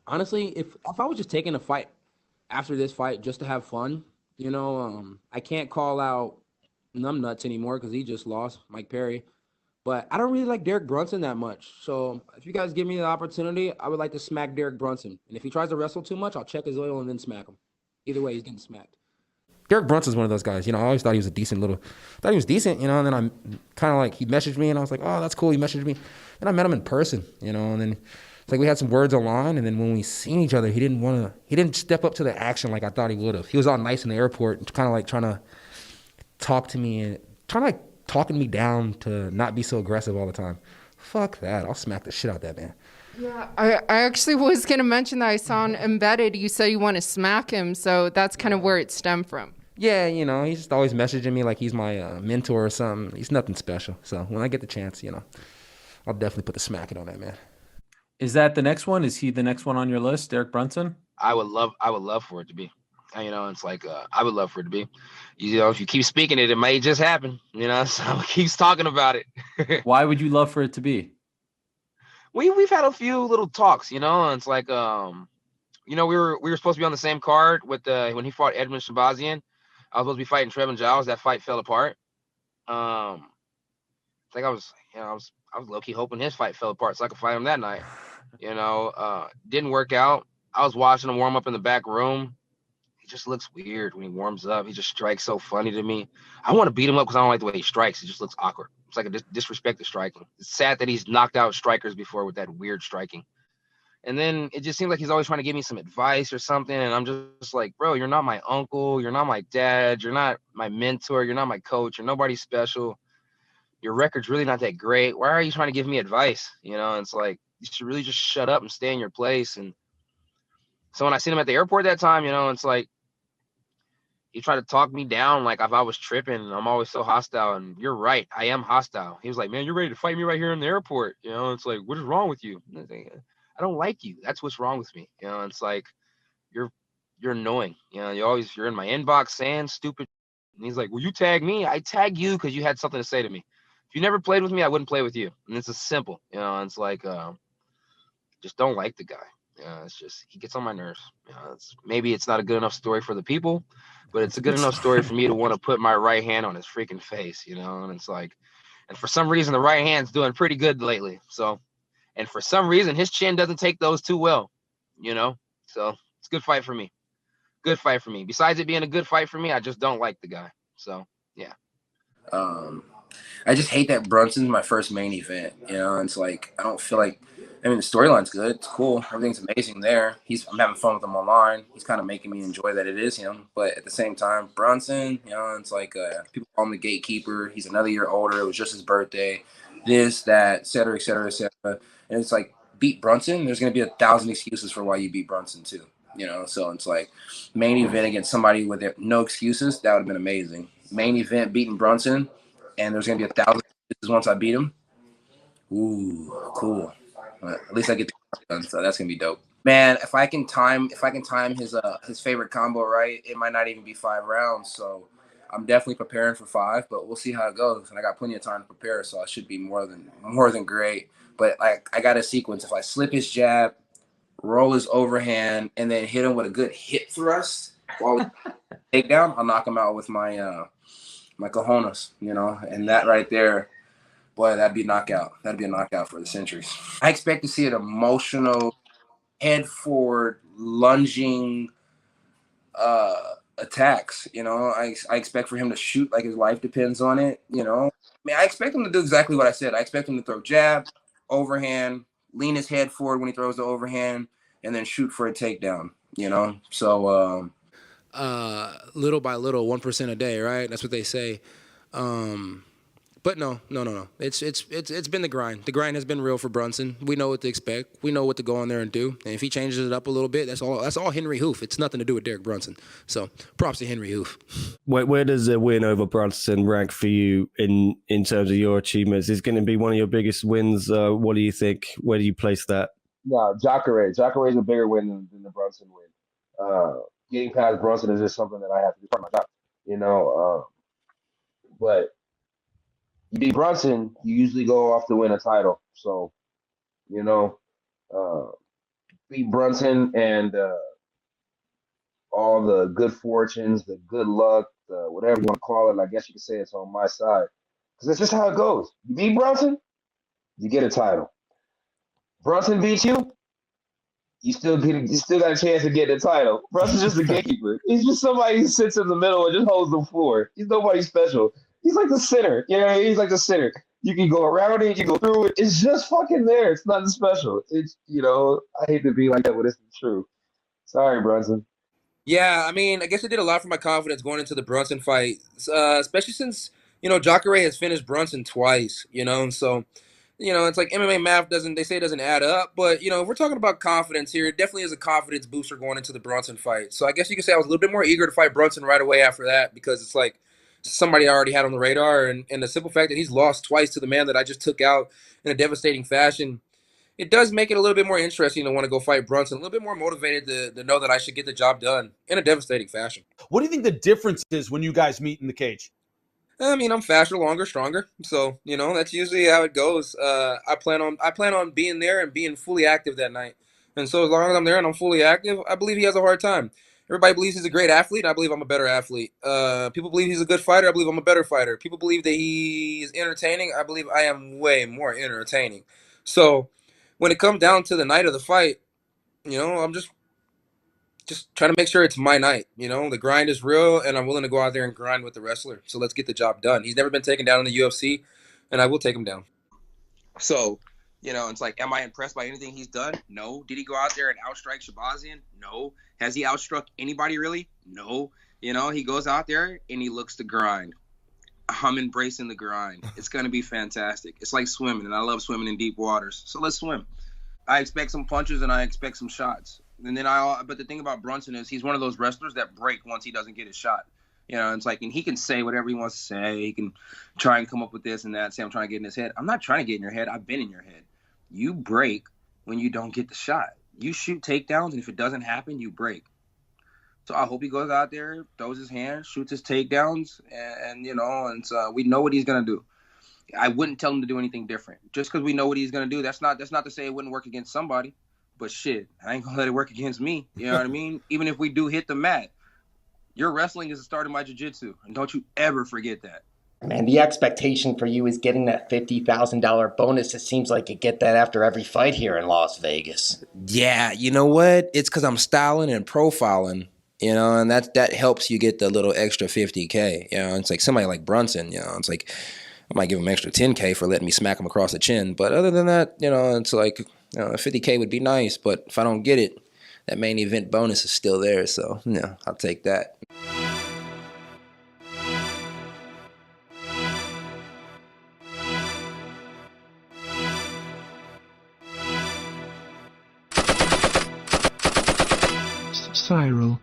Honestly, if I was just taking a fight after this fight just to have fun, I can't call out numbnuts anymore because he just lost Mike Perry. But I don't really like Derek Brunson that much. So if you guys give me the opportunity, I would like to smack Derek Brunson. And if he tries to wrestle too much, I'll check his oil and then smack him. Either way, he's getting smacked. Derek Brunson's one of those guys. I always thought he was a decent little, thought he was decent. And then I'm kind of like he messaged me, and I was like, oh, that's cool. He messaged me, and I met him in person. And then it's like we had some words online, and then when we seen each other, he didn't step up to the action like I thought he would have. He was all nice in the airport, kind of like trying to talk to me and trying to like talking me down to not be so aggressive all the time. Fuck that. I'll smack the shit out of that man. Yeah, I actually was going to mention that I saw on Embedded, you say you want to smack him, so that's kind of where it stemmed from. Yeah, he's just always messaging me like he's my mentor or something. He's nothing special. So when I get the chance, I'll definitely put the smacking on that man. Is that the next one? Is he the next one on your list, Derek Brunson? I would love for it to be. It's like I would love for it to be. If you keep speaking it, it may just happen. So keeps talking about it. Why would you love for it to be? We've had a few little talks, and it's like we were supposed to be on the same card with when he fought Edmund Shabazian. I was supposed to be fighting Trevin Giles. That fight fell apart. Um, it's like I was low key hoping his fight fell apart so I could fight him that night. Didn't work out. I was watching him warm up in the back room. He just looks weird when he warms up. He just strikes so funny to me. I want to beat him up because I don't like the way he strikes. He just looks awkward. It's like a disrespect to striking. It's sad that he's knocked out strikers before with that weird striking. And then it just seems like he's always trying to give me some advice or something. And I'm just like, bro, you're not my uncle. You're not my dad. You're not my mentor. You're not my coach. You're nobody special. Your record's really not that great. Why are you trying to give me advice? And it's like, you should really just shut up and stay in your place. And so when I seen him at the airport that time, it's like, he tried to talk me down like if I was tripping and I'm always so hostile. And you're right, I am hostile. He was like, man, you're ready to fight me right here in the airport. It's like, what is wrong with you? I don't like you. That's what's wrong with me. It's like you're you're annoying. You're in my inbox saying stupid. And he's like, well, you tag me. I tag you because you had something to say to me. If you never played with me, I wouldn't play with you. And it's as simple. It's like just don't like the guy. It's just he gets on my nerves. Maybe it's not a good enough story for the people, but it's a good enough story for me to want to put my right hand on his freaking face. And it's like, and for some reason the right hand's doing pretty good lately. So, and for some reason his chin doesn't take those too well. So it's a good fight for me. Good fight for me. Besides it being a good fight for me, I just don't like the guy. So yeah. Um, I just hate that Brunson's my first main event. It's like I don't feel like. I mean, the storyline's good. It's cool. Everything's amazing there. I'm having fun with him online. He's kind of making me enjoy that it is him. But at the same time, Brunson, it's like people call him the gatekeeper. He's another year older. It was just his birthday. This, that, et cetera, et cetera, et cetera. And it's like, beat Brunson. There's going to be 1,000 excuses for why you beat Brunson too. So it's like main event against somebody with no excuses. That would have been amazing. Main event beating Brunson, and there's going to be 1,000 excuses once I beat him. Ooh, cool. At least I get the done, so that's gonna be dope. Man, if I can time his favorite combo right, it might not even be 5 rounds. So I'm definitely preparing for 5, but we'll see how it goes. And I got plenty of time to prepare, so I should be more than great. But like I got a sequence. If I slip his jab, roll his overhand, and then hit him with a good hip thrust while we take down, I'll knock him out with my cojones, and that right there. Boy, that'd be a knockout. That'd be a knockout for the centuries. I expect to see an emotional, head forward, lunging attacks. I expect for him to shoot like his life depends on it. I mean, I expect him to do exactly what I said. I expect him to throw jab, overhand, lean his head forward when he throws the overhand, and then shoot for a takedown. So little by little, 1% a day, right? That's what they say. But no. It's been the grind. The grind has been real for Brunson. We know what to expect. We know what to go on there and do. And if he changes it up a little bit, that's all Henry Hoof. It's nothing to do with Derek Brunson. So props to Henry Hoof. Where does a win over Brunson rank for you in terms of your achievements? Is it going to be one of your biggest wins? What do you think? Where do you place that? No, Jacare. Jacare is a bigger win than the Brunson win. Getting past Brunson is just something that I have to do for my job. But you beat Brunson, you usually go off to win a title. So, you know, uh, beat Brunson and all the good fortunes, the good luck, whatever you want to call it. I guess you could say it's on my side because that's just how it goes. You beat Brunson, you get a title. Brunson beats you, you still got a chance to get the title. Brunson's just a gatekeeper. He's just somebody who sits in the middle and just holds the floor. He's nobody special. He's like the center. You know, he's like the center. You can go around it, you can go through it. It's just fucking there. It's nothing special. It's I hate to be like that, but it's true. Sorry, Brunson. Yeah, I mean, I guess it did a lot for my confidence going into the Brunson fight, especially since Jacare has finished Brunson twice. And so it's like MMA math they say it doesn't add up, but if we're talking about confidence here, it definitely is a confidence booster going into the Brunson fight. So I guess you could say I was a little bit more eager to fight Brunson right away after that because it's like somebody I already had on the radar, and the simple fact that he's lost twice to the man that I just took out in a devastating fashion, it does make it a little bit more interesting to want to go fight Brunson, a little bit more motivated to know that I should get the job done in a devastating fashion. What do you think the difference is when you guys meet in the cage? I mean, I'm faster, longer, stronger. So, that's usually how it goes. I plan on being there and being fully active that night. And so as long as I'm there and I'm fully active, I believe he has a hard time. Everybody believes he's a great athlete. I believe I'm a better athlete. People believe he's a good fighter. I believe I'm a better fighter. People believe that he is entertaining. I believe I am way more entertaining. So when it comes down to the night of the fight, I'm just trying to make sure it's my night. The grind is real, and I'm willing to go out there and grind with the wrestler. So let's get the job done. He's never been taken down in the UFC, and I will take him down. So, it's like, am I impressed by anything he's done? No. Did he go out there and outstrike Shabazian? No. Has he outstruck anybody really? No. He goes out there and he looks to grind. I'm embracing the grind. It's going to be fantastic. It's like swimming, and I love swimming in deep waters. So let's swim. I expect some punches and I expect some shots. And then but the thing about Brunson is he's one of those wrestlers that break once he doesn't get his shot. It's like, and he can say whatever he wants to say. He can try and come up with this and that, say I'm trying to get in his head. I'm not trying to get in your head. I've been in your head. You break when you don't get the shot. You shoot takedowns, and if it doesn't happen, you break. So I hope he goes out there, throws his hand, shoots his takedowns, and so we know what he's going to do. I wouldn't tell him to do anything different. Just because we know what he's going to do, that's not to say it wouldn't work against somebody. But shit, I ain't going to let it work against me. You know what I mean? Even if we do hit the mat, your wrestling is the start of my jiu-jitsu. And don't you ever forget that. Man, the expectation for you is getting that $50,000 bonus. It seems like you get that after every fight here in Las Vegas. Yeah, you know what? It's because I'm styling and profiling, and that helps you get the little extra $50K. It's like somebody like Brunson, it's like I might give him extra $10K for letting me smack him across the chin. But other than that, it's like $50K would be nice. But if I don't get it, that main event bonus is still there. So, I'll take that. Spiral.